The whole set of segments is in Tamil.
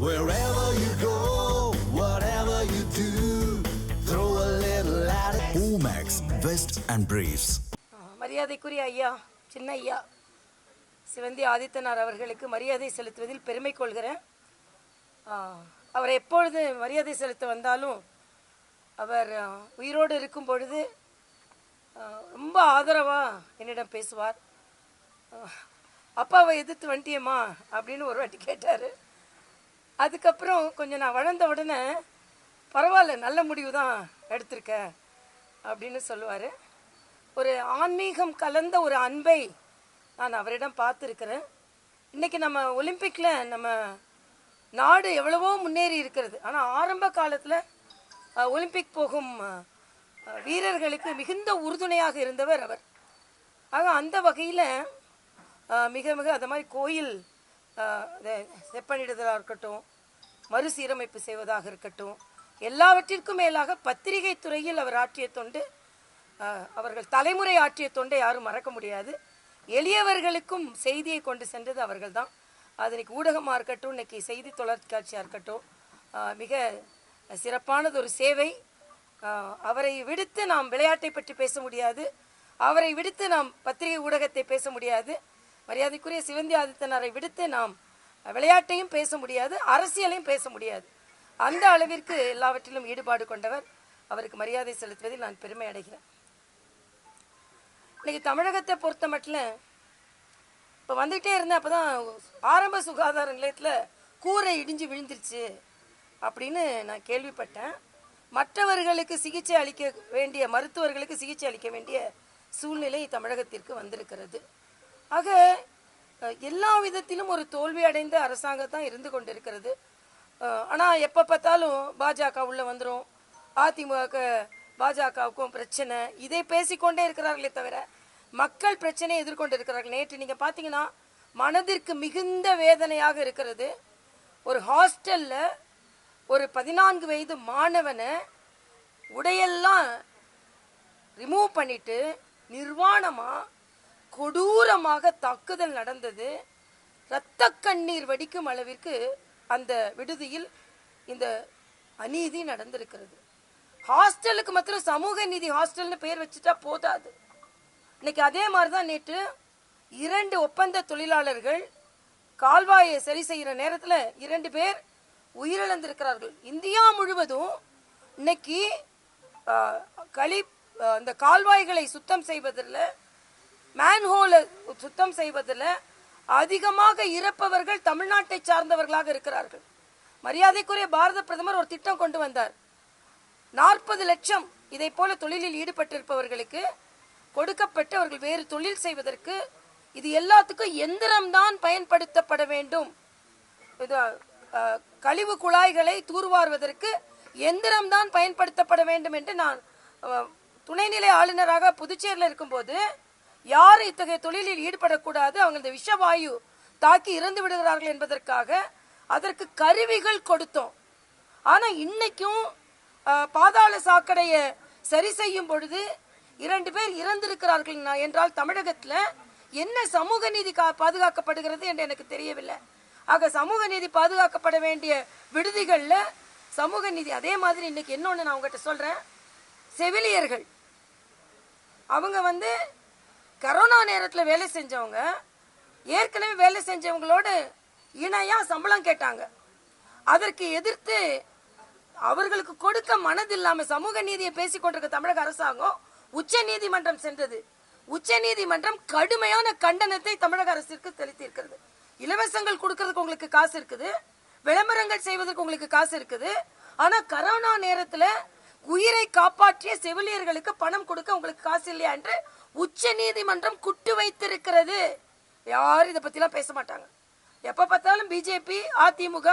Wherever you go, whatever you do, throw a little at it. Omax, Vest and Briefs. மரியாதைக்குரிய ஐயா சின்ன ஐயா சிவந்தி ஆதித்தனார் அவர்களுக்கு மரியாதை செலுத்துவதில் பெருமை கொள்கிறேன். அவர் எப்பொழுது மரியாதை செலுத்த வந்தாலும் அவர் உயிரோடு இருக்கும் பொழுது ரொம்ப ஆதரவாக என்னிடம் பேசுவார். அப்பாவை எதிர்த்து வந்துட்டியம்மா அப்படின்னு ஒரு வாட்டி கேட்டார். அதுக்கப்புறம் கொஞ்சம் நான் வளர்ந்த உடனே பரவாயில்ல, நல்ல முடிவு தான் எடுத்திருக்க அப்படின்னு சொல்லுவார். ஒரு ஆன்மீகம் கலந்த ஒரு அன்பை நான் அவரிடம் பார்த்துருக்கிறேன். இன்றைக்கி நம்ம ஒலிம்பிக்கில் நம்ம நாடு எவ்வளவோ முன்னேறி இருக்கிறது. ஆனால் ஆரம்ப காலத்தில் ஒலிம்பிக் போகும் வீரர்களுக்கு மிகுந்த உறுதுணையாக இருந்தவர் அவர். ஆக அந்த வகையில் மிக மிக அது மாதிரி கோயில் செப்பனிடுதலாக இருக்கட்டும், மறுசீரமைப்பு செய்வதாக இருக்கட்டும், எல்லாவற்றிற்கும் மேலாக பத்திரிகை துறையில் அவர் ஆற்றிய தொண்டு, அவர்கள் தலைமுறை ஆற்றிய தொண்டை யாரும் மறக்க முடியாது. எளியவர்களுக்கும் செய்தியை கொண்டு சென்றது அவர்கள் தான். அது இன்னைக்கு ஊடகமாக இருக்கட்டும், இன்னைக்கு செய்தி தொலைக்காட்சியாக இருக்கட்டும், மிக சிறப்பானது ஒரு சேவை. அவரை விடுத்து நாம் விளையாட்டை பற்றி பேச முடியாது, அவரை விடுத்து நாம் பத்திரிகை ஊடகத்தை பேச முடியாது, மரியாதைக்குரிய சிவந்தி ஆதித்தனாரை விடுத்து நாம் விளையாட்டையும் பேச முடியாது, அரசியலையும் பேச முடியாது. அந்த அளவிற்கு எல்லாவற்றிலும் ஈடுபாடு கொண்டவர். அவருக்கு மரியாதை செலுத்துவதில் நான் பெருமை அடைகிறேன். இன்னைக்கு தமிழகத்தை பொறுத்த மட்டும் இப்போ வந்துகிட்டே இருந்தேன். அப்போ தான் ஆரம்ப சுகாதார நிலையத்தில் கூரை இடிஞ்சு விழுந்துருச்சு அப்படின்னு நான் கேள்விப்பட்டேன். மற்றவர்களுக்கு சிகிச்சை அளிக்க வேண்டிய மருத்துவர்களுக்கு சிகிச்சை அளிக்க வேண்டிய சூழ்நிலை தமிழகத்திற்கு வந்திருக்கிறது. ஆக எல்லா விதத்திலும் ஒரு தோல்வி அடைந்த அரசாங்கத்தான் இருந்து கொண்டிருக்கிறது. ஆனால் எப்போ பார்த்தாலும் பாஜக உள்ள வந்துடும், அதிமுக பாஜகவுக்கும் பிரச்சனை, இதை பேசிக்கொண்டே இருக்கிறார்களே தவிர மக்கள் பிரச்சனையை எதிர்கொண்டு இருக்கிறார்கள். நேற்று நீங்கள் பார்த்தீங்கன்னா மனதிற்கு மிகுந்த வேதனையாக இருக்கிறது. ஒரு ஹாஸ்டலில் ஒரு 14 வயது மாணவனை உடையெல்லாம் ரிமூவ் பண்ணிட்டு நிர்வாணமாக கொடூரமாக தாக்குதல் நடந்தது. இரத்த கண்ணீர் வடிக்கும் அளவிற்கு அந்த விடுதியில் இந்த அநீதி நடந்திருக்கிறது. ஹாஸ்டலுக்கு மாத்திரம் சமூக நீதி ஹாஸ்டல்னு பெயர் வச்சுட்டா போதாது. இன்னைக்கு அதே மாதிரி தான் நேற்று 2 ஒப்பந்த தொழிலாளர்கள் கால்வாயை சரி செய்கிற நேரத்தில் 2 பேர் உயிரிழந்திருக்கிறார்கள். இந்தியா முழுவதும் இன்னைக்கு இந்த கால்வாய்களை சுத்தம் செய்வதில், மேன்ஹோலை சுத்தம் செய்வதில் அதிகமாக இறப்பவர்கள் தமிழ்நாட்டை சார்ந்தவர்களாக இருக்கிறார்கள். மரியாதைக்குரிய பாரத பிரதமர் ஒரு திட்டம் கொண்டு வந்தார். 40 லட்சம் இதை போல தொழிலில் ஈடுபட்டிருப்பவர்களுக்கு கொடுக்கப்பட்டு அவர்கள் வேறு தொழில் செய்வதற்கு இது எல்லாத்துக்கும் எந்திரம்தான் பயன்படுத்தப்பட வேண்டும். கழிவு குழாய்களை தூர்வாருவதற்கு எந்திரம்தான் பயன்படுத்தப்பட வேண்டும் என்று நான் துணைநிலை ஆளுநராக புதுச்சேரியில் இருக்கும்போது யார் இத்தகைய தொழிலில் ஈடுபடக்கூடாது, அவங்க இந்த விஷவாயு தாக்கி இறந்து விடுகிறார்கள் என்பதற்காக அதற்கு கருவிகள் கொடுத்தோம். ஆனால் இன்னைக்கும் பாதாள சாக்கடையை சரி செய்யும் பொழுது 2 பேர் இறந்திருக்கிறார்கள் என்றால் தமிழகத்தில் என்ன சமூக நீதி பாதுகாக்கப்படுகிறது என்று எனக்கு தெரியவில்லை. ஆக சமூக நீதி பாதுகாக்கப்பட வேண்டிய விடுதிகளில் சமூக நீதி. அதே மாதிரி இன்னைக்கு இன்னொன்று நான் உங்ககிட்ட சொல்கிறேன். செவிலியர்கள் அவங்க கரோனா நேரத்தில் வேலை செஞ்சவங்க, ஏற்கனவே வேலை செஞ்சவங்களோடு இணையாக சம்பளம் கேட்டாங்க. அதற்கு எதிர்த்து அவர்களுக்கு கொடுக்க மனதில்லாமல் சமூக நீதியை பேசிக்கொண்டிருக்க தமிழக அரசாங்கம் உச்ச நீதிமன்றம் சென்றது. உச்ச நீதிமன்றம் கடுமையான கண்டனத்தை தமிழக அரசிற்கு செலுத்தியிருக்கிறது. இலவசங்கள் கொடுக்கறதுக்கு உங்களுக்கு காசு இருக்குது, விளம்பரங்கள் செய்வதற்கு உங்களுக்கு காசு இருக்குது, ஆனால் கரோனா நேரத்தில் உயிரை காப்பாற்றிய செவிலியர்களுக்கு பணம் கொடுக்க உங்களுக்கு காசு இல்லையா என்று உச்ச நீதிமன்றம் குட்டு வைத்திருக்கிறது. யாரும் இதை பற்றிலாம் பேச மாட்டாங்க. எப்போ பார்த்தாலும் பிஜேபி அதிமுக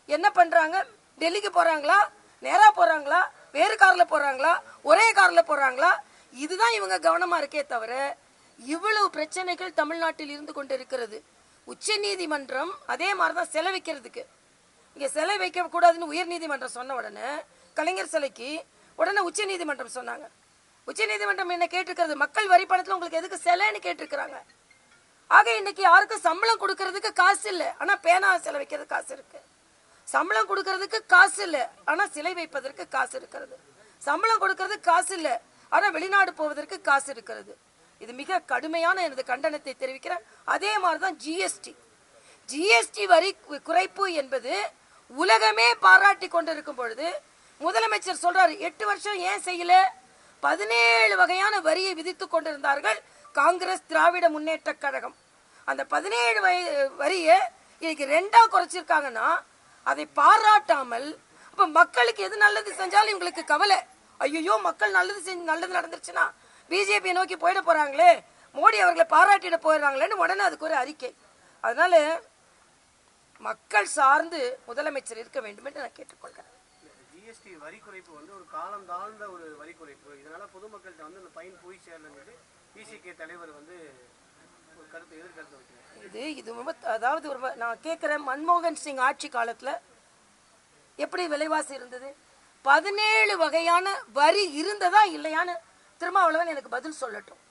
என்ன பண்ணுறாங்க, டெல்லிக்கு போகிறாங்களா, நேராக போகிறாங்களா, வேறு காரில் போகிறாங்களா, ஒரே காரில் போகிறாங்களா, இதுதான் இவங்க கவனமாக இருக்கே தவிர இவ்வளவு பிரச்சனைகள் தமிழ்நாட்டில் இருந்து கொண்டு இருக்கிறது. உச்ச நீதிமன்றம் அதே மாதிரி தான் சிலை வைக்கிறதுக்கு, இங்கே சிலை வைக்கக்கூடாதுன்னு உயர் நீதிமன்றம் சொன்ன உடனே கலைஞர் சிலைக்கு உடனே உச்ச நீதிமன்றம் சொன்னாங்க. உச்ச நீதிமன்றம் என்ன கேட்டிருக்கிறது, மக்கள் வரி பணத்தில் உங்களுக்கு எதுக்கு சிலைன்னு கேட்டிருக்கிறாங்க. ஆக இன்னைக்கு யாருக்கும் சம்பளம் கொடுக்கறதுக்கு காசு இல்லை, ஆனால் பேனா சிலை வைக்கிறது காசு இருக்கு. சம்பளம் கொடுக்கறதுக்கு காசு இல்லை, ஆனா சிலை வைப்பதற்கு காசு இருக்கிறது. சம்பளம் கொடுக்கறதுக்கு காசு இல்லை, ஆனா வெளிநாடு போவதற்கு காசு இருக்கிறது. இது மிக கடுமையான எனது கண்டனத்தை தெரிவிக்கிறேன். அதே மாதிரிதான் ஜிஎஸ்டி வரி குறைப்பு என்பது உலகமே பாராட்டி கொண்டிருக்கும் பொழுது முதலமைச்சர் சொல்றாரு 8 வருஷம் ஏன் செய்யல? 17 வகையான வரியை விதித்துக் கொண்டிருந்தார்கள் காங்கிரஸ் திராவிட முன்னேற்ற கழகம். அந்த 17 வரியை இன்னைக்கு 2ஆ குறைச்சிருக்காங்கன்னா அதை பாராட்டாமல், அப்ப மக்களுக்கு எது நல்லது செஞ்சாலும் இவங்களுக்கு கவலை. ஐயோ மக்கள் நல்லது நடந்துருச்சுன்னா பிஜேபி நோக்கி போயிட போறாங்களே, மோடி அவர்களை பாராட்டிட போயிடுறாங்களேன்னு உடனே அதுக்கு ஒரு அறிக்கை. அதனால மக்கள் சார்ந்து முதலமைச்சர் இருக்க வேண்டும் என்று நான் கேட்டுக்கொள்கிறேன். ஜிஎஸ்டி வரி குறைப்பு வந்து ஒரு காலம் தாழ்ந்த ஒரு வரி குறைப்பு. இதனால பொதுமக்கள்கிட்ட வந்து அந்த பயன் போய் சேரலன்னு பிசிகே தலைவர் வந்து ஒரு கருத்து எதிர்கருத்து வைக்கிறார். இது அதாவது நான் கேட்கிறேன், மன்மோகன் சிங் ஆட்சி காலத்துல எப்படி விலைவாசி இருந்தது? 17 வகையான வரி இருந்ததா இல்லையான்னு திருமாவளவன் எனக்கு பதில் சொல்லட்டும்.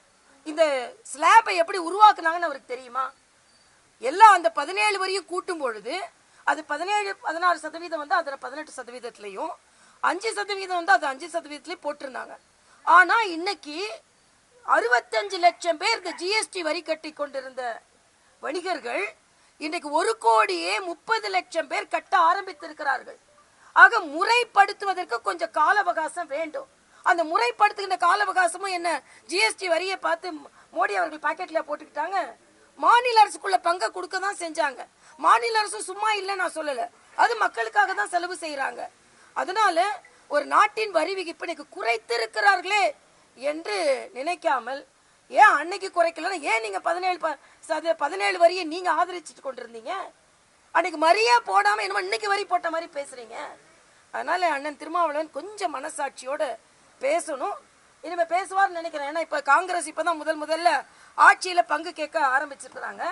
இந்த ஸ்லாபை எப்படி உருவாக்குனாங்கன்னு அவருக்கு தெரியுமா? எல்லாம் அந்த 17 வரியும் கூட்டும் பொழுது அது 16% வந்து அதில் 18%, 5% வந்து அது 5% போட்டிருந்தாங்க. ஆனா இன்னைக்கு 65 லட்சம் பேர் இந்த ஜிஎஸ்டி வரி கட்டி கொண்டிருந்த வணிகர்கள் இன்னைக்கு 1,30,00,000 பேர் கட்ட ஆரம்பித்திருக்கிறார்கள். ஆக முறைப்படுத்துவதற்கு கொஞ்சம் கால அவகாசம் வேண்டும். அந்த முறைப்படுத்துகின்ற கால அவகாசமும் என்ன? ஜிஎஸ்டி வரியை பார்த்து மோடி அவர்கள் பாக்கெட்ல போட்டுக்கிட்டாங்க. மாநில அரசுக்குள்ள பங்கை கொடுக்க தான் செஞ்சாங்க. மாநில அரசு சும்மா இல்லை நான் சொல்லல, அது மக்களுக்காக தான் செலவு செய்யறாங்க. அதனால ஒரு நாட்டின் வரி விகிப்பு இன்னைக்கு குறைத்திருக்கிறார்களே என்று நினைக்காமல், ஏன் அன்னைக்கு குறைக்கல? ஏன் நீங்க 17 வரியை நீங்க ஆதரிச்சுட்டு கொண்டிருந்தீங்க? அன்னைக்கு வரியா போடாம என்னமோ இன்னைக்கு வரி போட்ட மாதிரி பேசுறீங்க. அதனால அண்ணன் திருமாவளவன் கொஞ்சம் மனசாட்சியோட பேசணும். இனிமே பேசுவார்னு நினைக்கிறேன். ஏன்னா இப்ப காங்கிரஸ் இப்பதான் முதல்ல ஆட்சியில பங்கு கேட்க ஆரம்பிச்சிருக்கிறாங்க.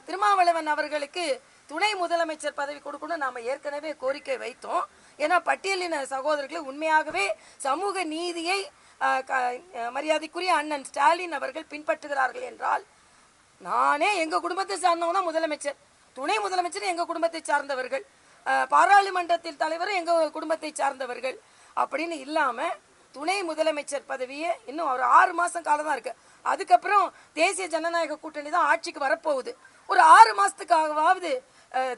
திருமாவளவன் அவர்களுக்கு துணை முதலமைச்சர் பதவி கொடுக்கணும் நாம ஏற்கனவே கோரிக்கை வைத்தோம். ஏன்னா பட்டியலின சகோதரர்கள் உண்மையாகவே சமூக நீதியை மரியாதைக்குரிய அண்ணன் ஸ்டாலின் அவர்கள் பின்பற்றுகிறார்கள் என்றால், நானே எங்க குடும்பத்தை சார்ந்தவங்க தான் முதலமைச்சர், துணை முதலமைச்சர் எங்க குடும்பத்தை சார்ந்தவர்கள், பாராளுமன்றத்தில் தலைவரும் எங்க குடும்பத்தை சார்ந்தவர்கள் அப்படின்னு இல்லாம துணை முதலமைச்சர் பதவியே இன்னும் ஒரு 6 மாசம் காலம் தான் இருக்கு. அதுக்கப்புறம் தேசிய ஜனநாயக கூட்டணி தான் ஆட்சிக்கு வரப்போகுது. ஒரு 6 மாசத்துக்காகவாவது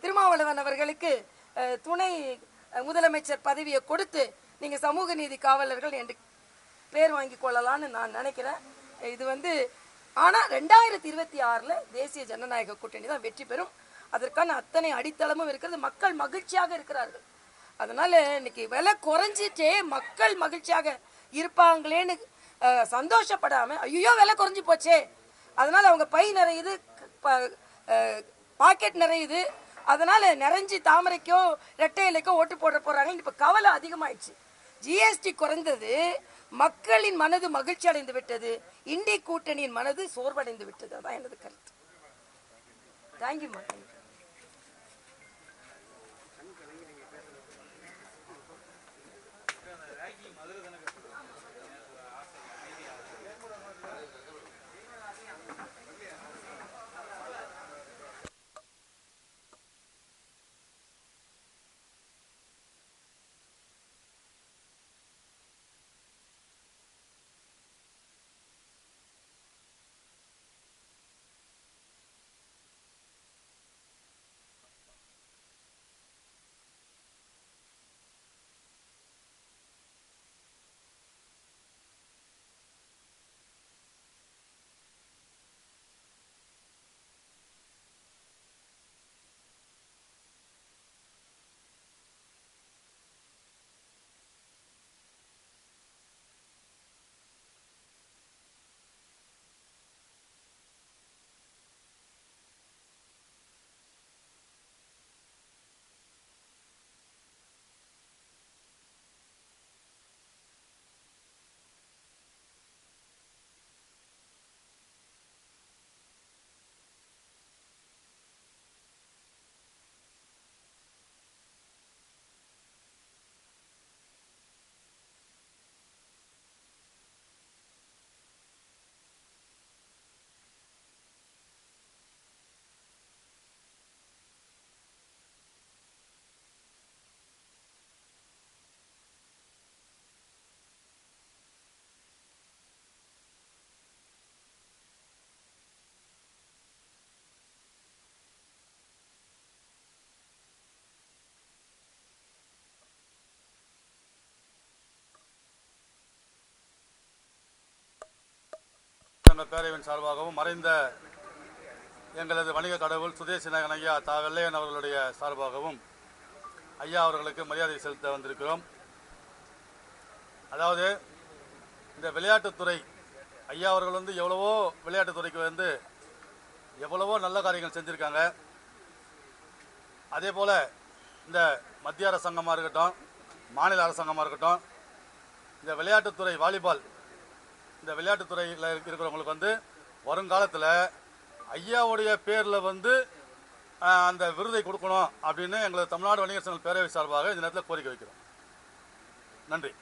திருமாவளவன் அவர்களுக்கு துணை முதலமைச்சர் பதவியை கொடுத்து நீங்க சமூக நீதி காவலர்கள் என்று பேர் வாங்கி கொள்ளலாம்னு நான் நினைக்கிறேன். இது வந்து ஆனா 2026 தேசிய ஜனநாயக கூட்டணி தான் வெற்றி பெறும். அதற்கான அத்தனை அடித்தளமும் இருக்கிறது. மக்கள் மகிழ்ச்சியாக இருக்கிறார்கள். அதனால இன்னைக்கு விலை குறைஞ்சிட்டே மக்கள் மகிழ்ச்சியாக இருப்பாங்களேன்னு சந்தோஷப்படாம, ஐயோ விலை குறைஞ்சி போச்சே அதனால அவங்க பை நிறையுது, பாக்கெட் நிறையுது, அதனால நிறைஞ்சி தாமரைக்கோ ரெட்டை இலைக்கோ ஓட்டு போட போறாங்க. இப்ப கவலை அதிகமாயிடுச்சு. ஜிஎஸ்டி குறைந்தது, மக்களின் மனது மகிழ்ச்சி அடைந்து விட்டது, இண்டி கூட்டணியின் மனது சோர்வடைந்து விட்டது. அதான் எனது கருத்து. தேங்க்யூ. சங்க பேரவையின் சார்பாகவும் மறைந்த எங்களது வணிக கடவுள் சுதேசி நாயகன் ஐயா தா வெள்ளையன் அவர்களுடைய சார்பாகவும் ஐயா அவர்களுக்கு மரியாதை செலுத்த வந்திருக்கிறோம். அதாவது இந்த விளையாட்டுத்துறை ஐயா அவர்கள் வந்து எவ்வளவோ விளையாட்டுத்துறைக்கு எவ்வளவோ நல்ல காரியங்கள் செஞ்சுருக்காங்க. அதே போல் இந்த மத்திய அரசாங்கமாக இருக்கட்டும், மாநில அரசாங்கமாக இருக்கட்டும், இந்த விளையாட்டுத்துறை வாலிபால் இந்த விளையாட்டுத்துறையில் இருக்கிறவங்களுக்கு வருங்காலத்தில் ஐயாவுடைய பேரில் அந்த விருதை கொடுக்கணும் அப்படின்னு எங்களது தமிழ்நாடு வணிகர் சங்க பேரவை சார்பாக இந்த நேரத்தில் கோரிக்கை வைக்கிறோம். நன்றி.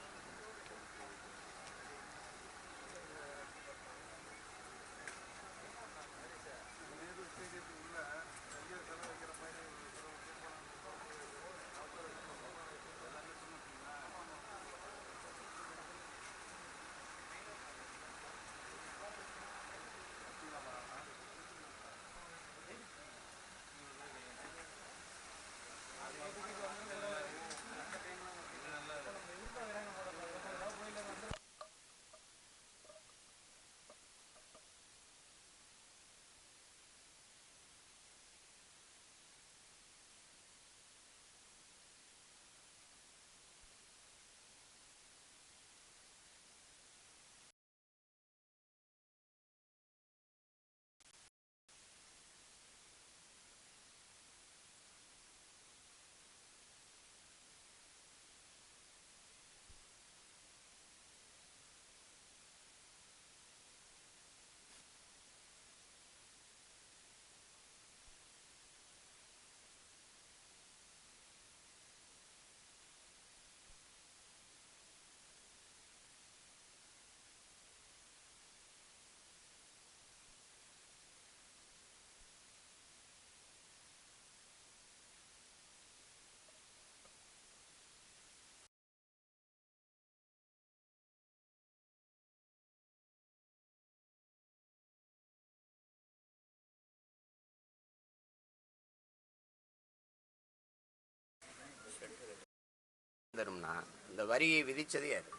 தரும்னா இந்த வரியை விதிச்சது யாரு?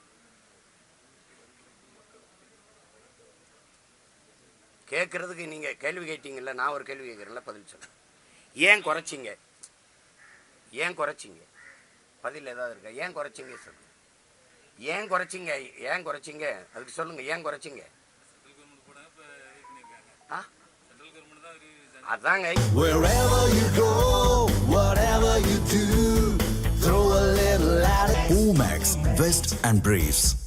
கேட்கறதுக்கு நீங்க கேள்வி கேட்டீங்கல்ல, நான் ஒரு கேள்வி கேட்கறேன்ல, பதில் சொல்லுங்க. ஏன் குறைச்சிங்க? ஏன் குறைச்சிங்க? பதில் ஏதாவது இருக்கா? ஏன் குறைச்சிங்க சொல்லுங்க. ஏன் குறைச்சிங்க? ஏன் குறைச்சிங்க அதுக்கு சொல்லுங்க. ஏன் குறைச்சிங்க? அதாங்க. Wherever you go, whatever you do, throw a little at it. Omax, Vest and Briefs.